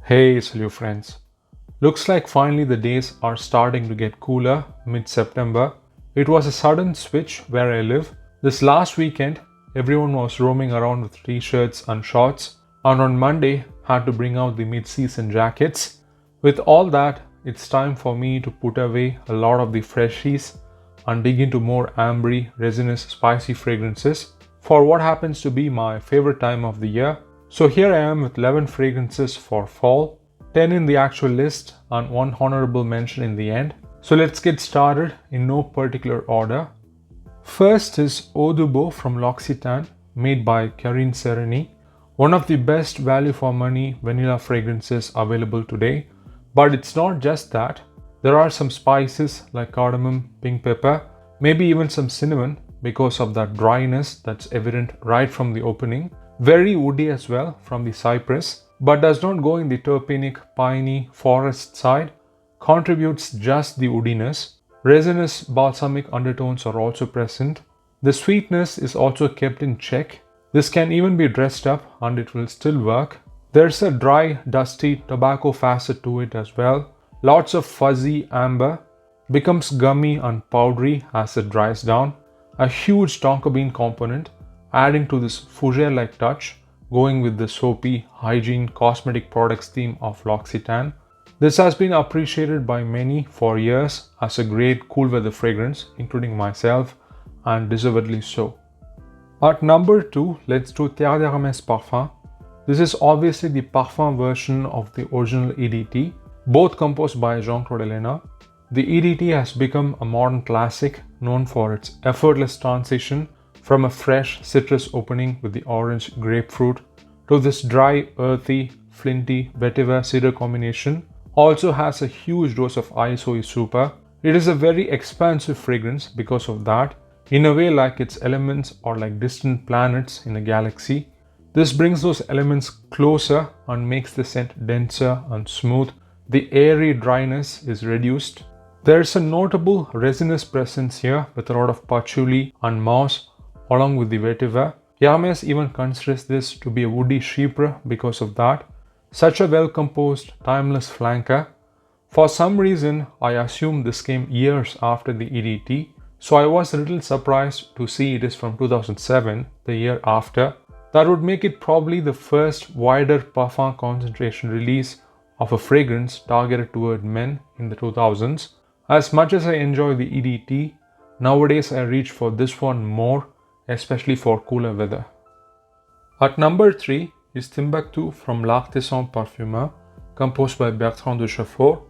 Hey, salute friends. Looks like finally the days are starting to get cooler mid-September. It was a sudden switch where I live. This last weekend, everyone was roaming around with t-shirts and shorts, and on Monday had to bring out the mid-season jackets. With all that, it's time for me to put away a lot of the freshies and dig into more ambery, resinous, spicy fragrances for what happens to be my favorite time of the year. So here I am with 11 fragrances for fall, 10 in the actual list and one honorable mention in the end. So let's get started in no particular order. First is Eau de Beau from L'Occitane, made by Karine Sereny, one of the best value for money vanilla fragrances available today. But it's not just that. There are some spices like cardamom, pink pepper, maybe even some cinnamon because of that dryness that's evident right from the opening. Very woody as well from the cypress, but does not go in the terpenic, piney, forest side. Contributes just the woodiness. Resinous, balsamic undertones are also present. The sweetness is also kept in check. This can even be dressed up and it will still work. There's a dry, dusty tobacco facet to it as well. Lots of fuzzy amber. Becomes gummy and powdery as it dries down. A huge tonka bean component, adding to this fougere-like touch, going with the soapy, hygiene, cosmetic products theme of L'Occitane. This has been appreciated by many for years as a great cool weather fragrance, including myself, and deservedly so. At number 2, let's do Terre d'Hermès Parfum. This is obviously the Parfum version of the original EDT, both composed by Jean-Claude Ellena. The EDT has become a modern classic known for its effortless transition from a fresh citrus opening with the orange grapefruit to this dry, earthy, flinty vetiver cedar combination. Also has a huge dose of ISO super. It is a very expansive fragrance because of that, in a way like its elements are like distant planets in a galaxy. This brings those elements closer and makes the scent denser and smooth. The airy dryness is reduced. There is a notable resinous presence here with a lot of patchouli and moss along with the vetiver. Hermès even considers this to be a woody chypre because of that. Such a well-composed, timeless flanker. For some reason, I assume this came years after the EDT, so I was a little surprised to see it is from 2007, the year after. That would make it probably the first wider parfum concentration release of a fragrance targeted toward men in the 2000s. As much as I enjoy the EDT, nowadays I reach for this one more, especially for cooler weather. At number 3 is Timbuktu from L'Artisan Parfumeur, composed by Bertrand Duchaufour.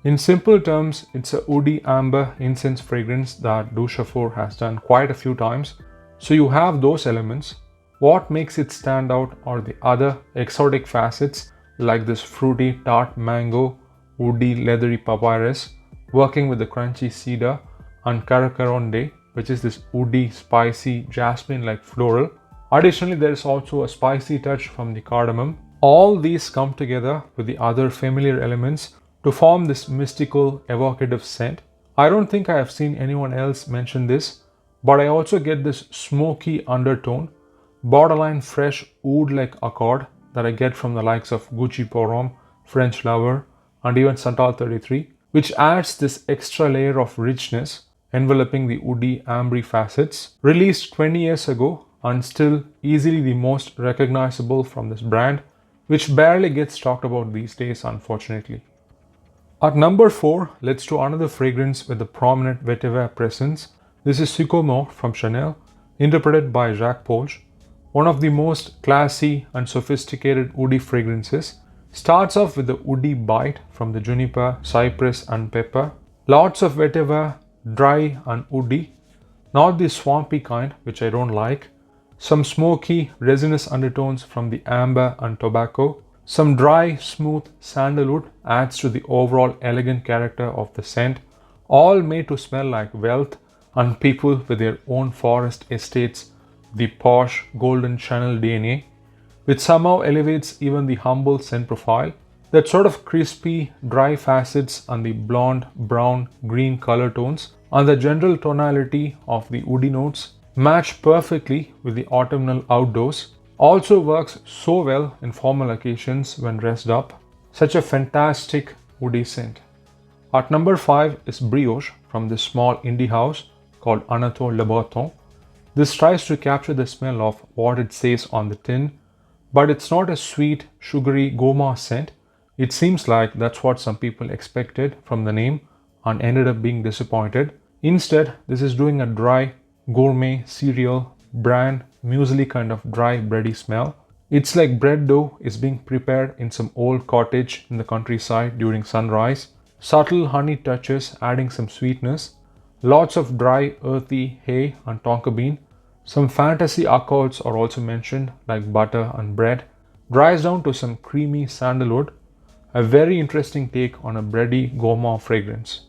In simple terms, it's a woody amber incense fragrance that Duchaufour has done quite a few times. So you have those elements. What makes it stand out are the other exotic facets like this fruity tart mango, woody leathery papyrus, working with the crunchy cedar, and caracaronde, which is this woody, spicy, jasmine-like floral. Additionally, there is also a spicy touch from the cardamom. All these come together with the other familiar elements to form this mystical, evocative scent. I don't think I have seen anyone else mention this, but I also get this smoky undertone, borderline fresh oud-like accord that I get from the likes of Gucci Pour Homme, French Lover, and even Santal 33, which adds this extra layer of richness enveloping the woody ambery facets. Released 20 years ago and still easily the most recognizable from this brand, which barely gets talked about these days unfortunately. At number 4, let's do another fragrance with a prominent vetiver presence. This is Sycomore from Chanel, interpreted by Jacques Polge. One of the most classy and sophisticated woody fragrances. Starts off with a woody bite from the juniper, cypress and pepper. Lots of vetiver, dry and woody. Not the swampy kind, which I don't like. Some smoky, resinous undertones from the amber and tobacco. Some dry, smooth sandalwood adds to the overall elegant character of the scent. All made to smell like wealth and people with their own forest estates. The posh, golden Chanel DNA, which somehow elevates even the humble scent profile. That sort of crispy, dry facets and the blonde, brown, green color tones and the general tonality of the woody notes match perfectly with the autumnal outdoors. Also works so well in formal occasions when dressed up. Such a fantastic woody scent. At number 5 is Brioche from this small indie house called Anatole Le Breton. This tries to capture the smell of what it says on the tin, but it's not a sweet, sugary gourmand scent. It seems like that's what some people expected from the name and ended up being disappointed. Instead, this is doing a dry, gourmet, cereal, bran, muesli kind of dry, bready smell. It's like bread dough is being prepared in some old cottage in the countryside during sunrise. Subtle honey touches adding some sweetness. Lots of dry, earthy hay and tonka bean. Some fantasy accords are also mentioned like butter and bread. Dries down to some creamy sandalwood. A very interesting take on a bready gourmand fragrance.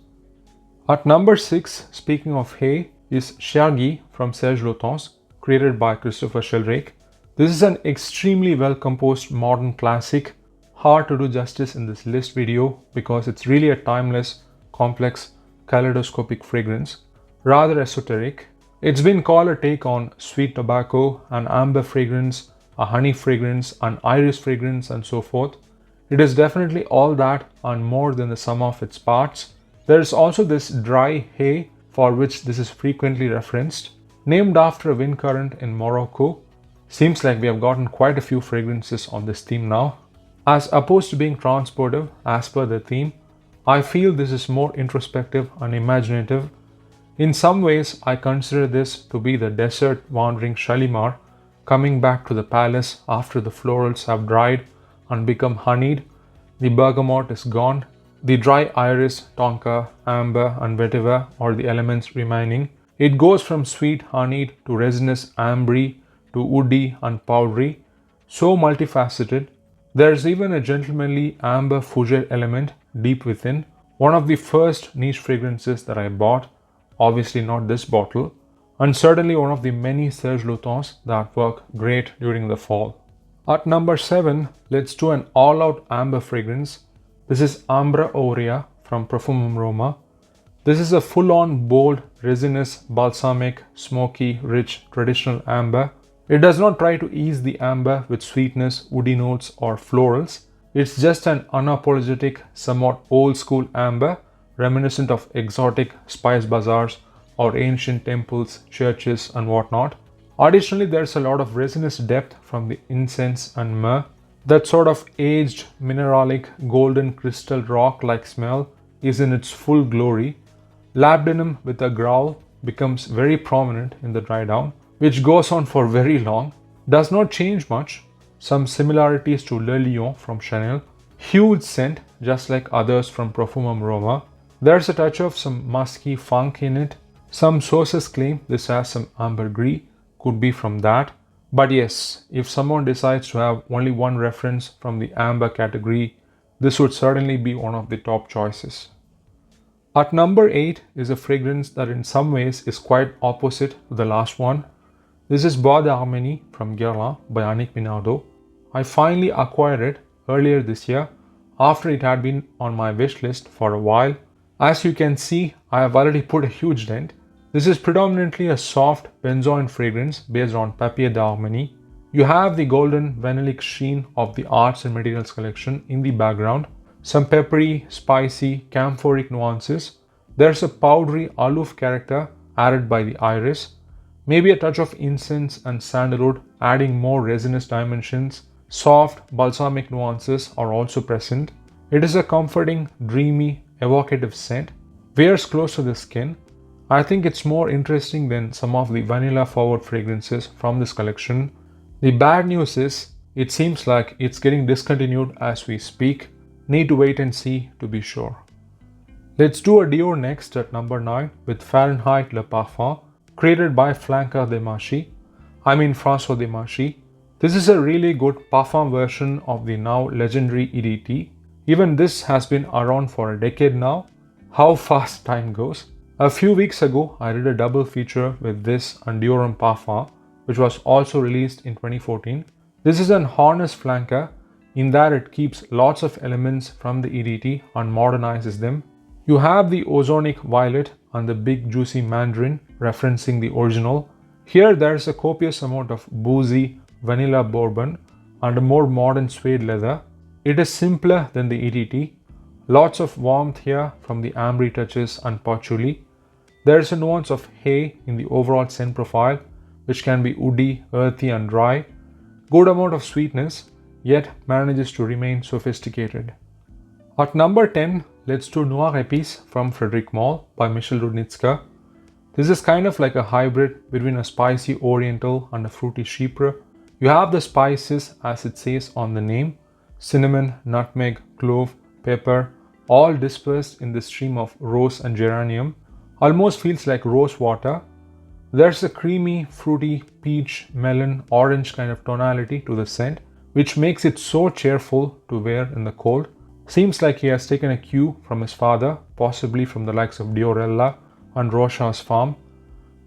At number 6, speaking of hay, is Chergui from Serge Lutens, created by Christopher Sheldrake. This is an extremely well composed modern classic. Hard to do justice in this list video because it's really a timeless, complex, kaleidoscopic fragrance, rather esoteric. It's been called a take on sweet tobacco, an amber fragrance, a honey fragrance, an iris fragrance, and so forth. It is definitely all that and more than the sum of its parts. There is also this dry hay for which this is frequently referenced, named after a wind current in Morocco. Seems like we have gotten quite a few fragrances on this theme now. As opposed to being transportive as per the theme, I feel this is more introspective and imaginative. In some ways, I consider this to be the desert wandering Shalimar coming back to the palace after the florals have dried and become honeyed. The bergamot is gone. The dry iris, tonka, amber and vetiver are the elements remaining. It goes from sweet honeyed to resinous ambre to woody and powdery. So multifaceted. There's even a gentlemanly amber fougere element deep within. One of the first niche fragrances that I bought, obviously not this bottle, and certainly one of the many Serge Lutens that work great during the fall. At number 7, let's do an all-out amber fragrance. This is Ambra Aurea from Parfum Roma. This is a full-on bold, resinous, balsamic, smoky, rich, traditional amber. It does not try to ease the amber with sweetness, woody notes or florals. It's just an unapologetic, somewhat old-school amber, reminiscent of exotic spice bazaars or ancient temples, churches and whatnot. Additionally, there's a lot of resinous depth from the incense and myrrh. That sort of aged, mineralic, golden crystal rock-like smell is in its full glory. Labdanum with a growl becomes very prominent in the dry down, which goes on for very long. Does not change much. Some similarities to Le Lion from Chanel. Huge scent, just like others from Parfum Roma. There's a touch of some musky funk in it. Some sources claim this has some ambergris, could be from that. But yes, if someone decides to have only one reference from the amber category, this would certainly be one of the top choices. At number 8 is a fragrance that in some ways is quite opposite to the last one. This is Bois d'Harmonie from Guerlain by Annick Minardo. I finally acquired it earlier this year after it had been on my wish list for a while. As you can see, I have already put a huge dent. This is predominantly a soft benzoin fragrance based on Papier d'Harmonie. You have the golden vanillic sheen of the Arts and Materials collection in the background. Some peppery, spicy, camphoric nuances. There's a powdery aloof character added by the iris. Maybe a touch of incense and sandalwood adding more resinous dimensions. Soft, balsamic nuances are also present. It is a comforting, dreamy, evocative scent. Wears close to the skin. I think it's more interesting than some of the vanilla forward fragrances from this collection. The bad news is, it seems like it's getting discontinued as we speak. Need to wait and see to be sure. Let's do a Dior next at number 9 with Fahrenheit Le Parfum, created by François Demachy. This is a really good parfum version of the now legendary EDT. Even this has been around for a decade now. How fast time goes. A few weeks ago, I did a double feature with this and Dior Parfum, which was also released in 2014. This is an harness flanker in that it keeps lots of elements from the EDT and modernizes them. You have the ozonic violet and the big juicy mandarin referencing the original. Here there's a copious amount of boozy vanilla bourbon and a more modern suede leather. It is simpler than the EDT. Lots of warmth here from the ambery touches and patchouli. There is a nuance of hay in the overall scent profile, which can be woody, earthy and dry. Good amount of sweetness, yet manages to remain sophisticated. At number 10, let's do Noir Epices from Frederic Malle by Michel Rudnitzer. This is kind of like a hybrid between a spicy oriental and a fruity chypre. You have the spices as it says on the name: cinnamon, nutmeg, clove, pepper, all dispersed in the stream of rose and geranium. Almost feels like rose water. There's a creamy, fruity, peach, melon, orange kind of tonality to the scent, which makes it so cheerful to wear in the cold. Seems like he has taken a cue from his father, possibly from the likes of Dior and Rocha's farm.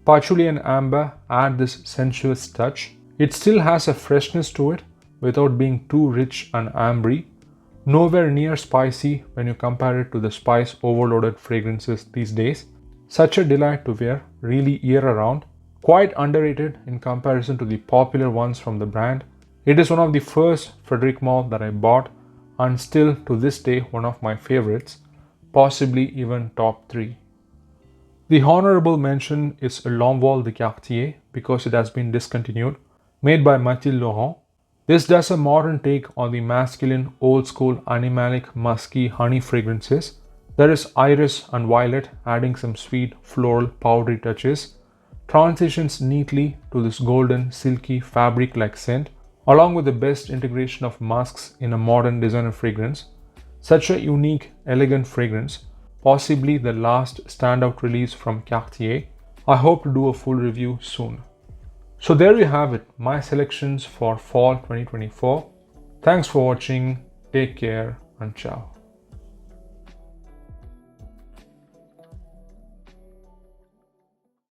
Patchouli and amber add this sensuous touch. It still has a freshness to it without being too rich and ambery. Nowhere near spicy when you compare it to the spice overloaded fragrances these days. Such a delight to wear, really year round. Quite underrated in comparison to the popular ones from the brand. It is one of the first Frederic Malle that I bought and still to this day one of my favorites, possibly even top 3. The honorable mention is L'Envol de Cartier because it has been discontinued, made by Mathilde Laurent. This does a modern take on the masculine, old school, animalic, musky honey fragrances. There is iris and violet adding some sweet, floral, powdery touches. Transitions neatly to this golden, silky, fabric-like scent, along with the best integration of musks in a modern designer fragrance. Such a unique, elegant fragrance, possibly the last standout release from Cartier. I hope to do a full review soon. So there you have it, my selections for fall 2024. Thanks for watching, take care and ciao.